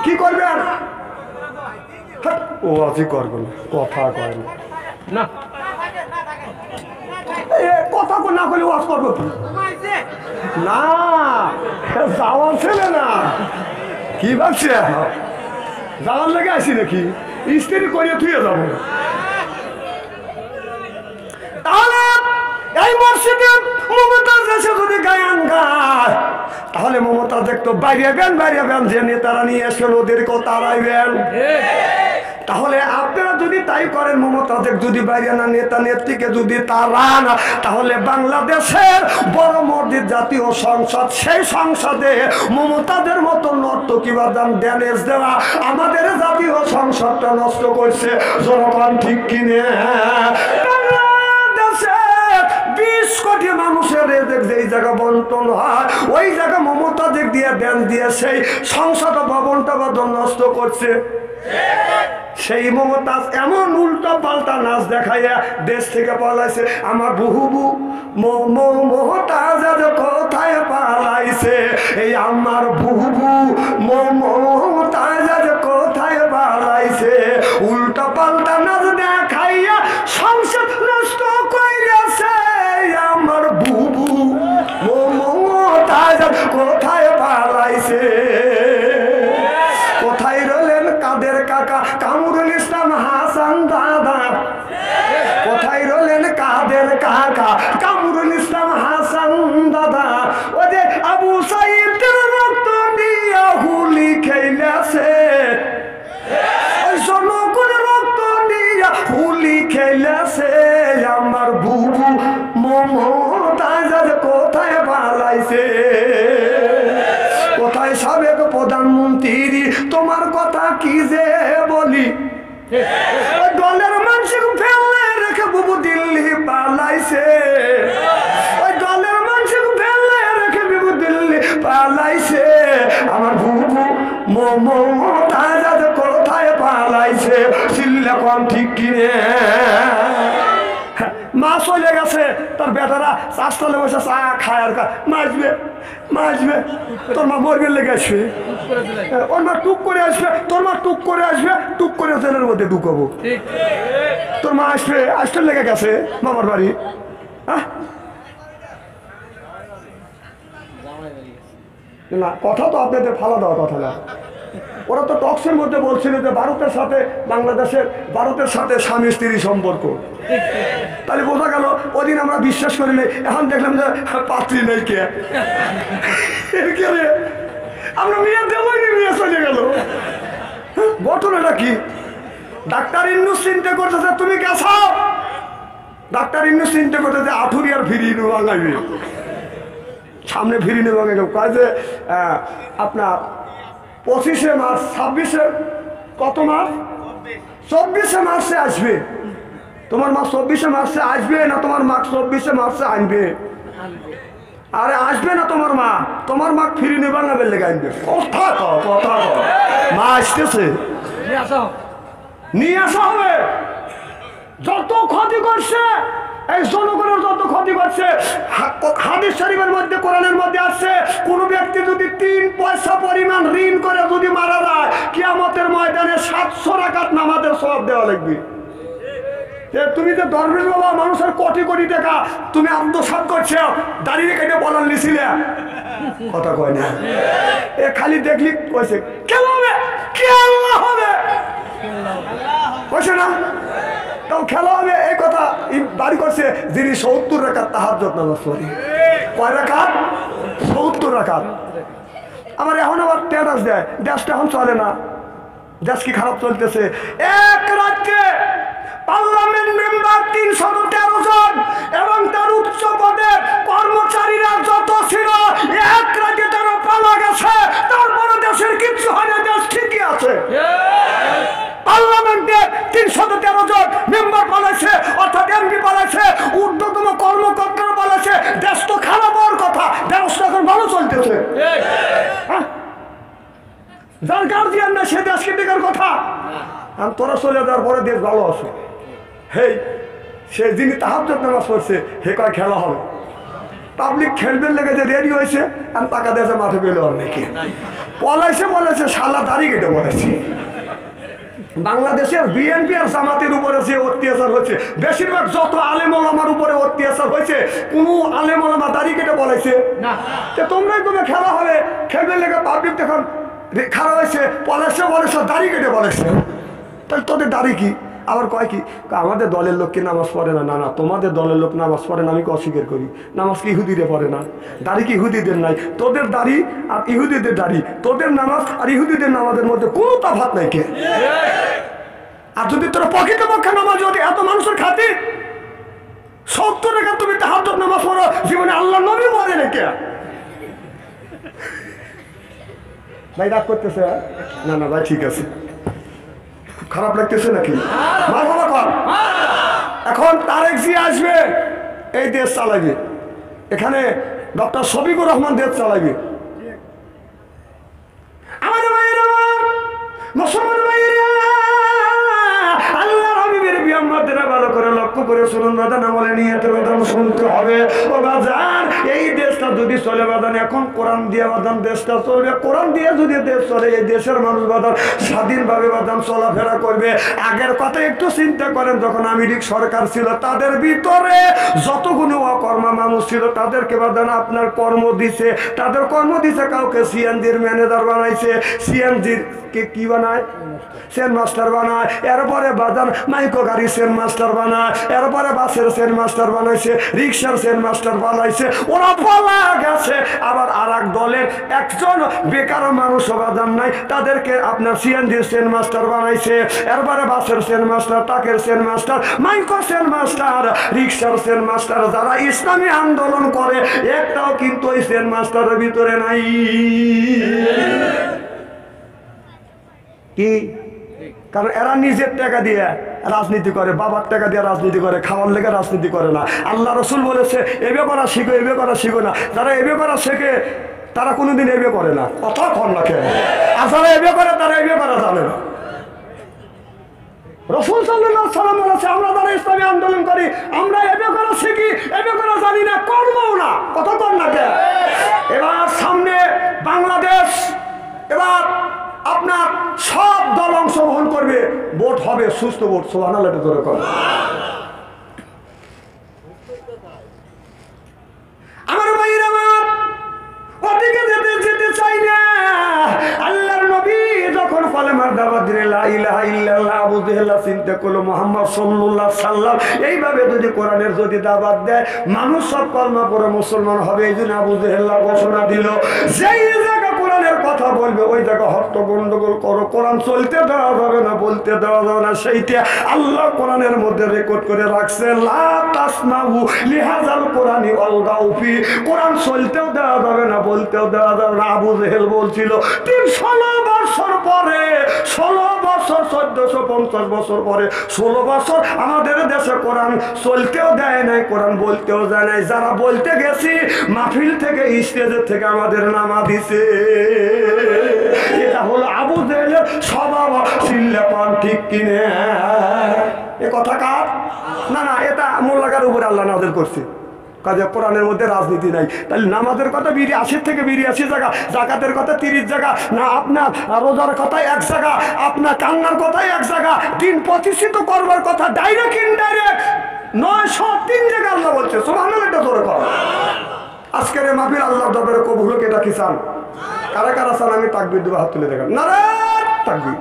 কি করবেন? ও আজি করবেন, কথা কয় না, কথা না করলে ওয়াজ করবো না, যাওয়ার ছেলে না। কি ভাবছে যাওয়ার লেগে আসি নাকি? স্ত্রী করিয়ে থুয়ে যাবো। তাহলে এই মসজিদে মমতাজ এসে যদি গায়ান গায়, তাহলে মমতাজ একটু বাইরে বেন যে নেতারা নিয়ে এসেন ওদেরকেও তাড়াইবেন। তাহলে আপনারা যদি তাই করেন, মমতাজ যদি বাইরে না নেতা নেত্রীকে যদি তাড়ান, তাহলে বাংলাদেশের বড় মসজিদ জাতীয় সংসদ, সেই সংসদে মমতাজের মতো নর্তকী বাদাম ড্যামেজ দেওয়া আমাদের জাতীয় সংসদটা নষ্ট করছে। জনগণ ঠিক কিনে? 20 কোটি মানুষের যেই জায়গা বন্টন হয়, ওই জায়গা মমতা দিক দিয়ে ব্যান দিয়ে সেই সংসদ ভবনটা বাদল নষ্ট করছে। সেই মমতাজ এমন উল্টা পাল্টা নাচ দেখাইয়া দেশ থেকে পালাইছে। আমার বহুবু মমতাজ কোথায় পালাইছে? এই আমার বহুবু মমতাজ কোথায় পালাইছে? উল্টা পাল্টা নাচ দেখাইয়া সংসদ নষ্ট কইরাছে। আমার বুবু মমতাজ কোথায় পালাইছে? কোথায় রইলেন কাদের কাকা কামরুল ইসলাম হাসান দাদা? কোথায় রইলেন কাদের কাকা কামরুল ইসলাম হাসান দাদা? ও যে আবু সাইদের রক্ত দিয়া হুলি খেলেছে, ওই জনগণ রক্ত দিয়া হুলি খেলেছে। আমার বুবু মমতাজ কোথায় পালাইছে? কোথায় সাবেক প্রধানমন্ত্রী? তোমার কথা কি যে বলি, দলের মানুষ ফেলে রেখে বুবু দিল্লি পালাইছে। ওই দলের মানুষ ফেলে রেখে বুবু দিল্লি পালাইছে। আমার বুবু মমতাজ কোথায় পালাইছে? চিল্লা কম ঠিক কিনে? মা চলে গেছে, তার বেটারা চাষতলে বসে চা খায় আর মাসবে। তোর মা মরবে লেগে আসবে, ওর মা টুক করে আসবে, তোর মা টুক করে আসবে, টুক করে জেলের মধ্যে ঢুকাবো। তোর মা আসতে লেগে গেছে মামার বাড়ি। না, কথা তো আপনাদের ফালা দেওয়া কথা না। ওরা তো টক্সের মধ্যে বলছিল যে ভারতের সাথে স্বামী স্ত্রী সম্পর্ক। তাহলে বোঝা গেল ওদিন আমরা বিশ্বাস করি নাই, এখন দেখলাম যে পাত্রী নেই। কে আমরা মেয়ে দেবই নি, মেয়ে চলে গেল। ঘটনাটা কি? ডাক্তার ইন্নুস চিন্তা করতেছে তুমি গেছো, ডাক্তার ইন্নুস চিন্তা করতেছে আঠুরিয়ার ফিরিয়ে বাঙালি সামনে ফিরিয়ে নেব। কয় যে আপনার 25শে মার্চ 26শে কত মাস 24শে মার্চে আসবে। তোমার মা 24শে মার্চে আসবে না তোমার মা 24শে মার্চে আনবে? আরে আসবে না তোমার মা ফিরিয়ে নেবার না বেলে আনবে। কথা মা আসতেছে, নিয়ে আসা হবে। যত ক্ষতি করছে এই জনগণের, যত ক্ষতি করছে। হাদিস শরীফের মধ্যে, কোরআনের মধ্যে আছে, কোন ব্যক্তি যদি 3 পয়সা পরিমাণ ঋণ করে যদি মারা যায়, কিয়ামতের ময়দানে 700 রাকাত নামাজের সওয়াব দেওয়া লাগবে। তুমি যে দরবেশ বাবা, মানুষের কোটি কোটি টাকা তুমি আত্মসাৎ করছো, দাঁড়িয়ে কেটে বলার লিছিলে কথা কয় না। এ খালি দেখলি কইছে কেন হবে, হবে কইছে না, তাও খেলা হবে। এই কথা বাড়ি করছে যিনি 70 রাকাত তাহাজ্জুদ নামাজ পড়ে। কয় রাকাত? 70 রাকাত। আমার এখন আবার টেটাস দেয়, দেশটা এখন চলে না, দেশ কি খারাপ চলতেছে। এক রাজ্যে পার্লামেন্ট মেম্বার 313 জন এবং তার উচ্চ পদের কর্মচারীরা যত ছিল, এক রাজ্যে তারা পালা গেছে। তারপরে দেশের কিচ্ছু হয় না, দেশ ঠিকই আছে। পার্লামেন্টে 313 জন মেম্বার পালাইছে, অর্থাৎ এমপি পালাইছে, ঊর্ধ্বতম কর্মকর্তারা পালাইছে। দেশ তো খারাপ হওয়ার কথা, দেশটা এখন ভালো চলতেছে। যার গার্জিয়ান না সে দেশকে দেখার কথা। আর তোরা চলে যাওয়ার পরে দেশ ভালো আছে। হেই, সে যিনি তাহাজ্জুদ নামাজ পড়ছে হে কয় খেলা হবে। পাবলিক খেলবেন লেগে যে রেডি হয়েছে আর টাকা দিয়েছে মাঠে পেল অনেকে বলেছে শালা দাড়ি কেটে বলেছে। বাংলাদেশের বিএনপি আর জামাতের উপরে যে অত্যাচার হচ্ছে, বেশিরভাগ যত আলেম ওলামার উপরে অত্যাচার হয়েছে, কোন আলেম ওলামা দাড়ি কেটে বলেছে না। তোমরাই তুমি খেলা হবে, খেলবেন লেগে পাবলিক তখন খারাপ হয়েছে, বলেছে দাড়ি কেটে বলেছে। তাহলে তোদের দাড়ি কি? আবার কয় কি আমাদের দলের লোক কি নামাজ পড়ে না? না না, তোমাদের দলের লোক নামাজ পড়ে না, আমি অস্বীকার করি। নামাজ কি ইহুদিরে পড়ে না? দাড়ি কি ইহুদিদের নাই? তোদের দাড়ি আর ইহুদিদের দাড়ি, তোদের নামাজ আর ইহুদিদের নামাজের মধ্যে কোনো তফাৎ নাই কে? আর যদি তোরা প্রকৃতপক্ষে নামাজ যদি এত মানুষের খাতি 70 টাকা তুমি তাহাজ্জুদ নামাজ পড়ো, জীবনে আল্লাহ নবী পড়ে না কে? ভাই রাগ করতেছে? না না ভাই ঠিক আছে, খারাপ লাগতেছে নাকি? এখন তারেক জি আসবে, এই দেশ চালাবে। এখানে ডক্টর শফিকুর রহমান দেশ চালাবে। আমাদের ভাইয়েরা, মুসলমান ভাইয়েরা, আল্লাহর হাবিবের বিয়ামদেরা ভালো করে লক্ষ্য করে শুনুন বাজান, আমলে নিয়তের কথা শুনতে হবে। ও বাজান, এই দেশটা যদি চলে বাজান, এখন কোরআন দিয়ে বাজান দেশটা চলবে। কোরআন দিয়ে যদি দেশ চলে, এই দেশের মানুষ বাজান স্বাধীনভাবে বাজান চলাফেরা করবে। আগের কথা একটু চিন্তা করেন, যখন আমেরিক সরকার ছিল, তাদের ভিতরে যতগুলো অকর্মা মানুষ ছিল, তাদেরকে বাজান আপনার কর্ম দিছে। তাদের কর্ম দিছে, কাউকে সিএনজির ম্যানেজার বানাইছে, সিএনজির কে কি বানায়, সেন মাস্টার বানায়। এরপরে বাজার মাইক্রো গাড়ি সেন মাস্টার বানায়, এরপরে বাসের সেন মাস্টার বানাইছে, রিক্সার সেন মাস্টার বানাইছে। ওরা পালা গেছে। আবার আর এক দলের একজন বেকার মানুষ বাজার নাই, তাদেরকে আপনার সিএনজির সেন মাস্টার বানাইছে। এরপরে বাসের সেন মাস্টার, টাকের সেন মাস্টার, মাইক্রো সেন মাস্টার, রিক্সার সেন মাস্টার। যারা ইসলামী আন্দোলন করে, একটাও কিন্তু ওই সেন মাস্টারের ভিতরে নাই। কি? কারণ এরা নিজের টাকা দিয়ে রাজনীতি করে, বাবার টাকা দিয়ে রাজনীতি করে, খাওয়ার লেগে রাজনীতি করে না। আল্লাহ রসুল বলেছে এবে করা শিখো, এবে করা শিখো না। যারা এবে করা শেখে তারা কোনোদিন এবে করে না, কথা কম না কেন? আর যারা এবে করে তারা এবে করা জানে না। রসুল সাল্লাল্লাহু আলাইহি সাল্লাম বলেছে, আমরা যারা ইসলামী আন্দোলন করি, আমরা এবে করা শিখি, এবে করা জানি না, করবও না, কথা কম না কেন? এবার সামনে বাংলাদেশ, এবার আপনার সব দল অংশগ্রহণ করবে, ভোট হবে, সুস্থ ভোট। সুবহানাল্লাহ জোরে কর। আমার ভাইরা, আমার ওদিকে যেতে চাই না। আল্লাহর নবী যখন কলেমার দাওয়াত দিলেন, লা ইলাহা ইল্লাল্লাহ, আবু জেহেল চিন্তা করলো মুহাম্মদ সাল্লাল্লাহু আলাইহি সাল্লাম এইভাবে যদি কোরআনের যদি দাওয়াত দেয়, মানুষ সব কলমা পড়ে মুসলমান হবে। এই জন্য আবু জেহেল ঘোষণা দিল, যেই জায়গা কোরআনের কথা বলবে ওই জায়গা হট্ট গন্ডগোল করো, কোরআন চলতে দেওয়া যাবে না, বলতে দেওয়া যাবে না। সেইটা আল্লাহ কোরআনের মধ্যে রেকর্ড করে রাখছে, লা তাসমাউ লিহাযাল কোরআনি ওয়ালগাউ ফি। কোরআন চলতেও দেওয়া যাবে না, বলতেও দেওয়া যাবে না। আবু জেহেল বলছিল 316 বছর পরে, 16 বছর, 1450 বছর পরে, 16 বছর আমাদের দেশে কোরআন চলতেও দেয় নাই, কোরআন বলতেও যায় নাই। যারা বলতে গেছি মাহফিল থেকে, স্টেজের থেকে আমাদের নামা দিছে। এটা হলো আবু জেহেলের স্বভাব। সিল্লাপান ঠিক কিনে এ কথা কার? না না, এটা মোল্লাকার উপরে আল্লাহ নাযিল করছে। কাজে কোরআনের মধ্যে রাজনীতি নাই। তাহলে নামাজের কথা 80 থেকে 82 জায়গা, জাকাতের কথা 30 জায়গা, না আপনার রোজার কথা 1 জায়গা, আপনার কান্নার কথাই 1 জায়গা, দিন প্রতিষ্ঠিত করবার কথা ডাইরেক্ট ইনডাইরেক্ট 903 জায়গা আল্লাহ বলছে। সুবহানাল্লাহ জোরে কর। আজকের এই মাহফিল আল্লাহর দরবারে কবুল হোক, এটা কি চান? কারা কারা চান? আমি তাকবীর দেব, হাত তুলে দেখান। নারে তাকবীর।